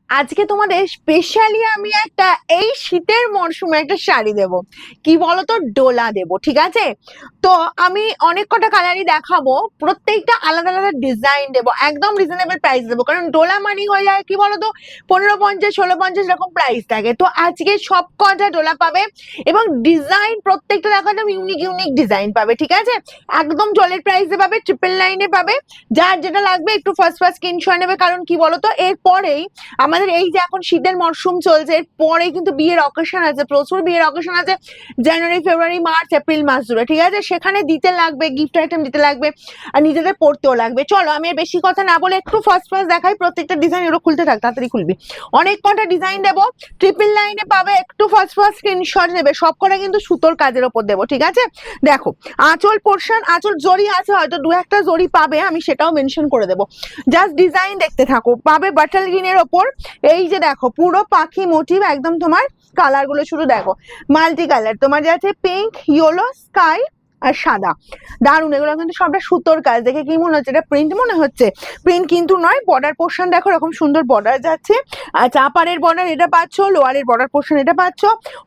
আজকে তোমাদের স্পেশালি আমি একটা এই শীতের মরশুমে একটা শাড়ি দেব। কি বলতো, ডোলা দেব, ঠিক আছে? তো আমি অনেক কটা কালারই দেখাবো, প্রত্যেকটা আলাদা আলাদা ডিজাইন দেবো, একদম রিজনেবল প্রাইস দেবো, কারণ ডোলা মানি হয়ে যায় কি বলতো, 1550 1650 এরকম প্রাইস থাকে। তো আজকে সব কটা ডোলা পাবে এবং ডিজাইন প্রত্যেকটা দেখো একদম ইউনিক ইউনিক ডিজাইন পাবে, ঠিক আছে? একদম জলের প্রাইসে পাবে, 999 পাবে। যার যেটা লাগবে একটু ফার্স্ট ফার্স্ট স্ক্রিনশট নেবে, কারণ কি বলতো, এরপরেই আমাদের এই যে এখন শীতের মরশুম চলছে, পরে কিন্তু বিয়ের অকেশন আছে, প্রচুর বিয়ের অকেশন আছে জানুয়ারি ফেব্রুয়ারি মার্চ এপ্রিল মাস জুড়ে, ঠিক আছে? সেখানে দিতে লাগবে, গিফট আইটেম দিতে লাগবে, আর নিজেদের পড়তেও লাগবে। চলো আমি আর বেশি কথা না বলে একটু ফার্স্ট ফার্স্ট দেখাই প্রত্যেকটা ডিজাইন। এগুলো খুলতে থাক, তাড়াতাড়ি খুলবি। অনেক কটা ডিজাইন দেবো, 999 পাবে, একটু ফার্স্ট ফার্স্ট স্ক্রিনশট নেবে। সব কটা কিন্তু সুতোর কাজের ওপর দেবো, ঠিক আছে? দেখো, আঁচল পোর্শন, আঁচল জরি আছে, হয়তো দু একটা জরি পাবে, আমি সেটাও মেনশন করে দেবো। জাস্ট ডিজাইন দেখতে থাকো। পাবে বাটাল গ্রিনের ওপর, এই যে দেখো পুরো পাখি মোটিভ, একদম তোমার কালার গুলো শুধু দেখো, মাল্টি কালার তোমার যাচ্ছে পিঙ্ক, ইয়েলো, স্কাই আর সাদা। দারুন, এগুলো কিন্তু সবটা সুতোর কাজ। দেখে কি মনে হচ্ছে, এটা প্রিন্ট মনে হচ্ছে? প্রিন্ট কিন্তু নয়। বর্ডার পোর্শন দেখো এরকম সুন্দর বর্ডার যাচ্ছে, আর চাপারের বর্ডার এটা পাচ্ছ, লোয়ারের বর্ডার পোর্শন এটা পাচ্ছ,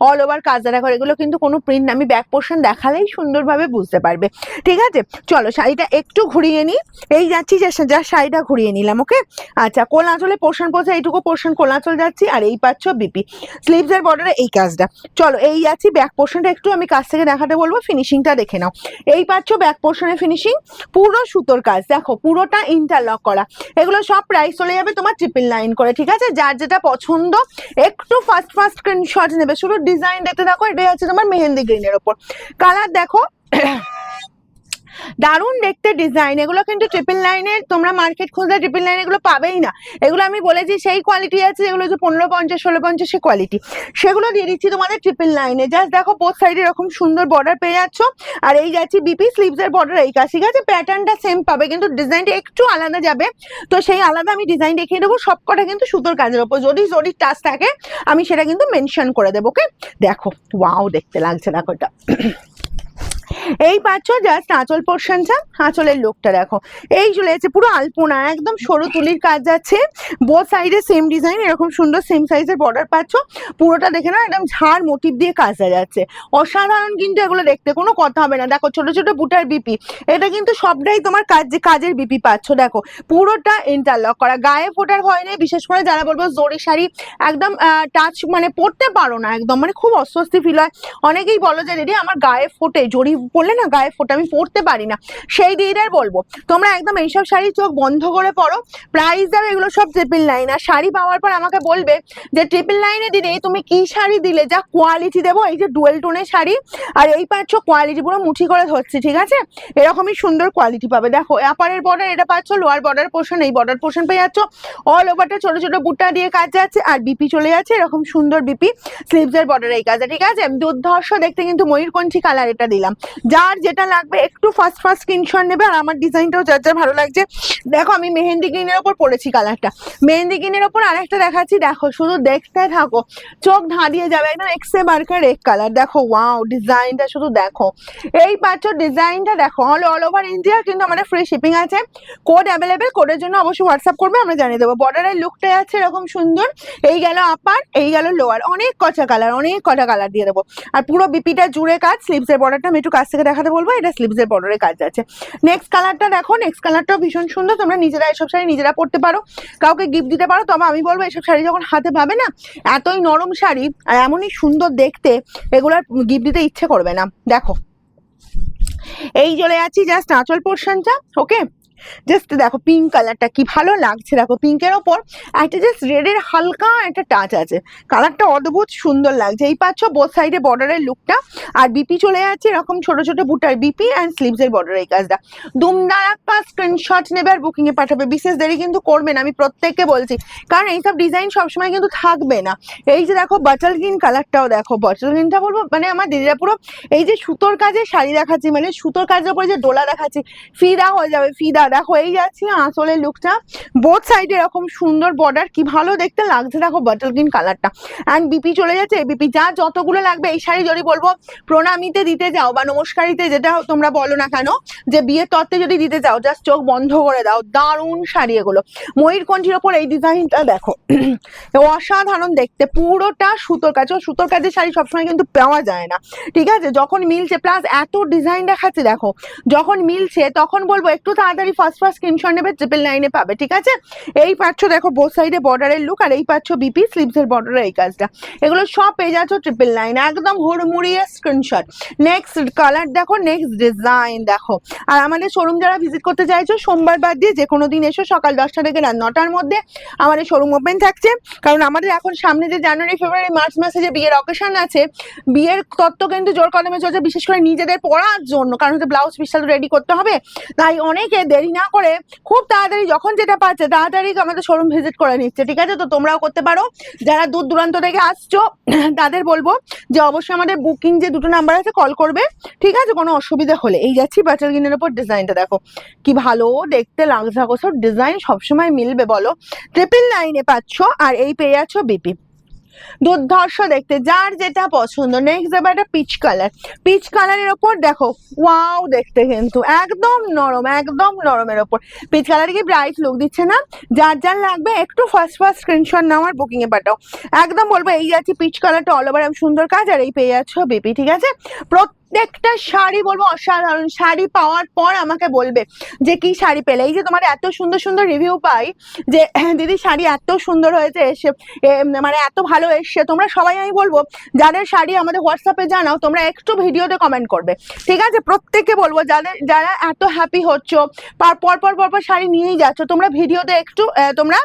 অল ওভার কাজ দেখো। এগুলো কিন্তু কোনো প্রিন্ট না, আমি ব্যাক পোর্শন দেখালেই সুন্দরভাবে বুঝতে পারবে, ঠিক আছে? চলো শাড়িটা একটু ঘুরিয়ে নিই। এই যাচ্ছি, যা শাড়িটা ঘুরিয়ে নিলাম, ওকে? আচ্ছা, কোল আঁচলে পোর্শন পড়ছে, এইটুকু পোর্শন কোল আঁচল যাচ্ছি, আর এই পাচ্ছ বিপি স্লিভস এর বর্ডারে এই কাজটা। চলো এই যাচ্ছি ব্যাক পোর্শনটা একটু আমি কাছ থেকে দেখাতে বলবো, ফিনিশিংটা দেখে নাও। এই পাচ্ছ ব্যাক পোর্শনের ফিনিশিং, পুরো সুতোর কাজ দেখো, পুরোটা ইন্টারলক করা। এগুলো সব প্রাইস চলে যাবে তোমার 999 করে, ঠিক আছে? যার যেটা পছন্দ একটু ফার্স্ট ফার্স্ট স্ক্রিনশট নেবে। শুধু ডিজাইন দেখতে থাকো। এটাই হচ্ছে তোমার মেহেন্দি গ্রিনের ওপর, কালার দেখো দারুণ দেখতে ডিজাইন। এগুলো কিন্তু 999 তোমরা মার্কেট খুঁজলে 999 এগুলো পাবেই না। এগুলো আমি বলেছি সেই কোয়ালিটি আছে, যেগুলো যে 1550 1650 সে কোয়ালিটি, সেগুলো দিয়ে দিচ্ছি তোমাদের 999। জাস্ট দেখো বোথ সাইডে এরকম সুন্দর বর্ডার পেয়ে যাচ্ছ, আর এই যাচ্ছি বিপি স্লিভস এর বর্ডার এই কাজ, ঠিক আছে? প্যাটার্নটা সেম পাবে, কিন্তু ডিজাইনটা একটু আলাদা যাবে। তো সেই আলাদা আমি ডিজাইন দেখিয়ে দেবো। সবকটা কিন্তু সুতোর কাজের ওপর, যদি জরির টাচ থাকে আমি সেটা কিন্তু মেনশন করে দেবো, ওকে? দেখো ওয়াও দেখতে লাগছে, দেখো এটা। এই পাচ্ছ জাস্ট আঁচল পোর্শনটা, আঁচলের লোকটা দেখো, এই চলে যাচ্ছে পুরো আলপনা, একদম সরু তুলির কাজ যাচ্ছে। বোথ সাইডে সেম ডিজাইন, এরকম সুন্দর সেম সাইজের বর্ডার পাচ্ছ। পুরোটা দেখে না, একদম ঝাড় মোটিভ দিয়ে কাজটা যাচ্ছে, অসাধারণ কিন্তু এগুলো দেখতে, কোনো কথা হবে না। দেখো ছোট ছোট বুটার বিপি, এটা কিন্তু সবটাই তোমার কাজের বিপি পাচ্ছ। দেখো পুরোটা ইন্টারলক করা, গায়ে ফোটার ভয় নেই। বিশেষ করে যারা বলবো জরি শাড়ি একদম টাচ মানে পরতে পারো না, একদম মানে খুব অস্বস্তি ফিল হয়, অনেকেই বলো যে দিদি আমার গায়ে ফোটে, জরি পরলে না গায়ে ফোটে, আমি পরতে পারি না, সেই দিদিদের বলবো তোমরা একদম এইসব শাড়ি চোখ বন্ধ করে পরো। প্রাইস দেবে এগুলো সব 999, আর শাড়ি পাওয়ার পর আমাকে বলবে যে 999 দিদি তুমি কি শাড়ি দিলে, যা কোয়ালিটি দেবো। এই যে ডুয়েল টোনের শাড়ি, আর এই পাচ্ছ কোয়ালিটি পুরো মুঠি করে ধরছি, ঠিক আছে? এরকমই সুন্দর কোয়ালিটি পাবে। দেখো আপারের বর্ডার এটা পাচ্ছ, লোয়ার বর্ডার পোর্শন এই বর্ডার পোর্শন পেয়ে যাচ্ছ, অল ওভারটা ছোট ছোট বুটা দিয়ে কাজ যাচ্ছে, আর বিপি চলে যাচ্ছে এরকম সুন্দর বিপি স্লিভস এর বর্ডার এই কাজে, ঠিক আছে? দুর্ধর্ষ দেখতে কিন্তু ময়ূরকণ্ঠী কালার এটা দিলাম। যার যেটা লাগবে একটু ফার্স্ট ফার্স্ট স্ক্রিনশট নেবে, আর আমার ডিজাইনটাও যার যার ভালো লাগছে। দেখো আমি মেহেন্দি গ্রিনের ওপর পরেছি কালারটা, মেহেন্দি গ্রিনের ওপর আরেকটা দেখাচ্ছি, দেখো শুধু দেখতে থাকো, চোখ ধাঁধিয়ে যাবে, একদম এক্সে মার্কার এক কালার। দেখো ওয়াও ডিজাইনটা শুধু দেখো, এই পাচ্ছ ডিজাইনটা দেখো, অল ওভার ইন্ডিয়া কিন্তু আমাদের ফ্রি শিপিং আছে। কোড অ্যাভেলেবেল, কোডের জন্য অবশ্যই হোয়াটসঅ্যাপ করবে, আমরা জানিয়ে দেবো। বর্ডারের লুকটা আছে এরকম সুন্দর, এই গেল আপার, এই গেল লোয়ার, অনেক কটা কালার, অনেক কটা কালার দিয়ে দেবো। আর পুরো বিপিটা জুড়ে কাজ, স্লিভস এর বর্ডারটা আমি একটু কাছ থেকে দেখাতে বলবো, এটা স্লিভস এর বর্ডারের কাজ আছে। নেক্সট কালারটা দেখো, নেক্সট কালারটাও ভীষণ সুন্দর। তোমরা নিজেরা এসব শাড়ি নিজেরা পরতে পারো, কাউকে গিফট দিতে পারো। তবে আমি বলবো এসব শাড়ি যখন হাতে পাবে না, এতই নরম শাড়ি আর এমনই সুন্দর দেখতে, এগুলোর গিফট দিতে ইচ্ছে করবে না। দেখো এই চলে যাচ্ছি জাস্ট আঁচল পোর্শনটা, ওকে? জাস্ট দেখো পিঙ্ক কালারটা কি ভালো লাগছে, দেখো পিঙ্কের ওপর একটা জাস্ট রেডের হালকা একটা টাচ আছে, কালারটা অদ্ভুত সুন্দর লাগছে। এই পাচ্ছ বোথ সাইডে বর্ডারের লুকটা, আর বিপি চলে যাচ্ছে এরকম ছোট ছোট বুটার বিপি অ্যান্ড স্লিভস এর বর্ডার এই কাজটা। দুমদারাক্কা স্ক্রিনশট নেবে আর বুকিং এ পাঠাবে, বিশেষ দেরি কিন্তু করবে না, আমি প্রত্যেককে বলছি, কারণ এইসব ডিজাইন সবসময় কিন্তু থাকবে না। এই যে দেখো বাটাল গ্রিন কালারটাও দেখো, বাটাল গ্রিনটা বলবো মানে আমার দিদিরা পুরো এই যে সুতোর কাজে শাড়ি দেখাচ্ছি, মানে সুতোর কাজের উপরে যে ডোলা দেখাচ্ছি, ফিদা হয়ে যাবে, ফিদা দেখো এই যাচ্ছি আঁচলের লুকটা, বোথ সাইডে এরকম সুন্দর বর্ডার, কি ভালো দেখতে লাগছে দেখো বটল গ্রিন কালারটা। অ্যান্ড বিপি চলে যাচ্ছে, বিপি যা যতগুলো লাগবে এই শাড়ি যদি বলবো প্রণামীতে দিতে যাও বা নমস্কারিতে যেটা তোমরা বলো না কেন, যে বিয়ের তত্ত্বে যদি দিতে যাও জাস্ট চোখ বন্ধ করে দাও, দারুণ শাড়ি এগুলো। ময়ূরকণ্ঠীর ওপর এই ডিজাইনটা দেখো, অসাধারণ দেখতে, পুরোটা সুতোর কাজ। সুতোর কাজের শাড়ি সবসময় কিন্তু পাওয়া যায় না, ঠিক আছে, যখন মিলছে প্লাস এত ডিজাইন দেখাচ্ছে দেখো, যখন মিলছে তখন বলবো একটু তাড়াতাড়ি ফার্স্ট স্ক্রিনশট নেবে, 999 পাবে, ঠিক আছে। এই পাচ্ছ দেখো বোথ সাইডে বর্ডারের লুক, আর এই পাচ্ছ বিপি স্লিভসের বর্ডারের এই কাজটা, এগুলো সব পেয়ে যাচ্ছ 999, একদম হুড়মুড়িয়ে স্ক্রিনশট। নেক্সট কালার দেখো, নেক্সট ডিজাইন দেখো। আর আমাদের শোরুম যারা ভিজিট করতে চাইছো সোমবার বাদ দিয়ে যে কোনো দিন এসো, সকাল 10টা থেকে রাত 9টার মধ্যে আমাদের শোরুম ওপেন থাকছে। কারণ আমাদের এখন সামনে যে জানুয়ারি ফেব্রুয়ারি মার্চ মাসে যে বিয়ের অকেশন আছে, বিয়ের তত্ত্ব কিন্তু জোর কদমে চলছে, বিশেষ করে নিজেদের পড়ার জন্য, কারণ হচ্ছে ব্লাউজ পিসটা রেডি করতে হবে। তাই অনেকে দেরি না করে খুব তাড়াতাড়ি যখন যেটা পাচ্ছে তাড়াতাড়ি আমাদের শোরুম ভিজিট করে নিচ্ছে, ঠিক আছে। তো তোমরাও করতে পারো, যারা দূর দূরান্ত থেকে আসছো তাদের বলবো যে অবশ্যই আমাদের বুকিং যে দুটো নাম্বার আছে কল করবে, ঠিক আছে, কোনো অসুবিধা হলে। এই যাচ্ছি বাটার গ্রিনের উপর, ডিজাইনটা দেখো কি ভালো দেখতে লাগছে, সব ডিজাইন সবসময় মিলবে বলো। 999 পাচ্ছ, আর এই পেয়ে যাচ্ছ বিপি, দুর্ধর্ষ দেখতে, যার যেটা পছন্দ। নেক্সট এবার একটা পিচ কালার, পিচ কালারের ওপর দেখো ওয়াও দেখতে, কিন্তু একদম নরম, একদম নরমের ওপর পিচ কালার, কি ব্রাইট লুক দিচ্ছে না? যার যার লাগবে একটু ফার্স্ট স্ক্রিনশট নাও আর বুকিং এ পাঠাও, একদম বলবো এই যাচ্ছি পিচ কালারটা অল ওভার সুন্দর কাজ, আর এই পেয়ে যাচ্ছ বিপি, ঠিক আছে। প্রত্যেকটা শাড়ি বলবো অসাধারণ, শাড়ি পাওয়ার পর আমাকে বলবে যে কি শাড়ি পেলে। এই যে তোমার এত সুন্দর সুন্দর রিভিউ পাই যে দিদি শাড়ি এত সুন্দর হয়েছে, এসে মানে এত ভালো এসছে, তোমরা সবাই আমি বলবো যাদের শাড়ি আমাদের হোয়াটসঅ্যাপে জানাও, তোমরা একটু ভিডিওতে কমেন্ট করবে, ঠিক আছে। প্রত্যেককে বলবো যারা এত হ্যাপি হচ্ছ, পর শাড়ি নিয়েই যাচ্ছ, তোমরা ভিডিওতে একটু তোমরা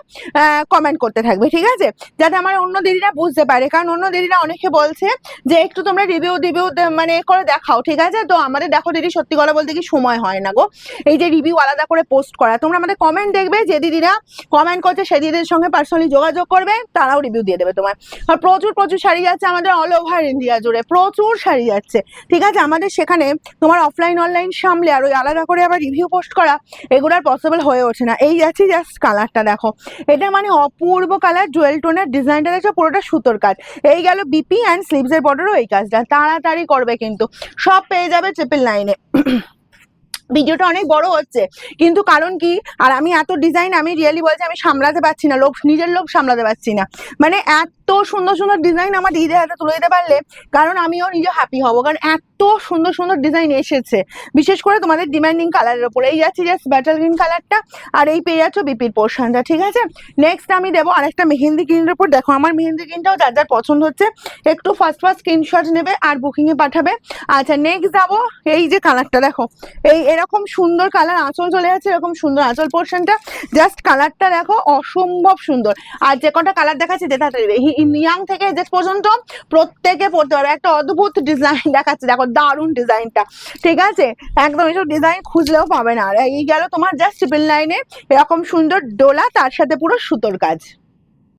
কমেন্ট করতে থাকবে, ঠিক আছে, যাতে আমার অন্য দিদিরা বুঝতে পারে। কারণ অন্য দিদিরা অনেকে বলছে যে একটু তোমরা রিভিউ মানে করে দেখাও, ঠিক আছে। তো আমাদের দেখো দিদি সত্যি কথা বলতে কি সময় হয় না গো এই যে রিভিউ আলাদা করে পোস্ট করা। তোমরা আমাদের কমেন্ট দেখবে, যে দিদিরা কমেন্ট করছে সেই দিদিদের সঙ্গে পার্সোনালি যোগাযোগ করবে, তারাও রিভিউ দিয়ে দেবে তোমার। আর প্রচুর শাড়ি যাচ্ছে আমাদের অল ওভার ইন্ডিয়া জুড়ে, প্রচুর শাড়ি যাচ্ছে, ঠিক আছে। আমাদের সেখানে তোমার অফলাইন অনলাইন সামলে আর ওই আলাদা করে আবার রিভিউ পোস্ট করা এগুলো আর পসিবল হয়ে ওঠে না। এই যাচ্ছি জাস্ট কালারটা দেখো, এটা মানে অপূর্ব কালার, জুয়েল টোনের, ডিজাইনটা দেখছো পুরোটা সুতোর কাজ। এই গেল বিপি অ্যান্ড স্লিভসের বর্ডারও এই কাজটা, তাড়াতাড়ি করবে কিন্তু সব পেয়ে যাবে 999-এ। ভিডিওটা অনেক বড় হচ্ছে কিন্তু কারণ কি, আর আমি এত ডিজাইন আমি রিয়েলি বলছি আমি সামলাতে পারছি না, নিজের লোক সামলাতে পারছি না, মানে এত সুন্দর সুন্দর ডিজাইন আমার দিদিদের হাতে তুলে দিতে পারলে, কারণ আমিও নিজে হ্যাপি হবো, কারণ এত সুন্দর সুন্দর ডিজাইন এসেছে, বিশেষ করে তোমাদের ডিমান্ডিং কালারের ওপর। এই যাচ্ছি জাস্ট ব্যাটাল গ্রিন কালারটা, আর এই পেয়ে যাচ্ছ বিপির পোর্শনটা, ঠিক আছে। নেক্সট আমি দেবো আরেকটা মেহেন্দি গ্রিনের উপর, দেখো আমার মেহেন্দি গ্রিনটাও যার যার পছন্দ হচ্ছে একটু ফার্স্ট স্ক্রিনশট নেবে আর বুকিংয়ে পাঠাবে। আচ্ছা নেক্সট যাবো এই যে কালারটা দেখো, এই এরকম সুন্দর কালার, আঁচল চলে যাচ্ছে এরকম সুন্দর আঁচল পোর্শনটা, জাস্ট কালারটা দেখো অসম্ভব সুন্দর। আর যে কটা কালার দেখাচ্ছে যেটা ইয়াং থেকে যে পর্যন্ত প্রত্যেকে পড়তে পারবে, একটা অদ্ভুত ডিজাইন দেখাচ্ছে দেখো, দারুণ ডিজাইনটা, ঠিক আছে, একদম এসব ডিজাইন খুঁজলেও পাবে না। আর এই গেল তোমার জাস্ট 999-এ এরকম সুন্দর ডোলা, তার সাথে পুরো সুতোর কাজ।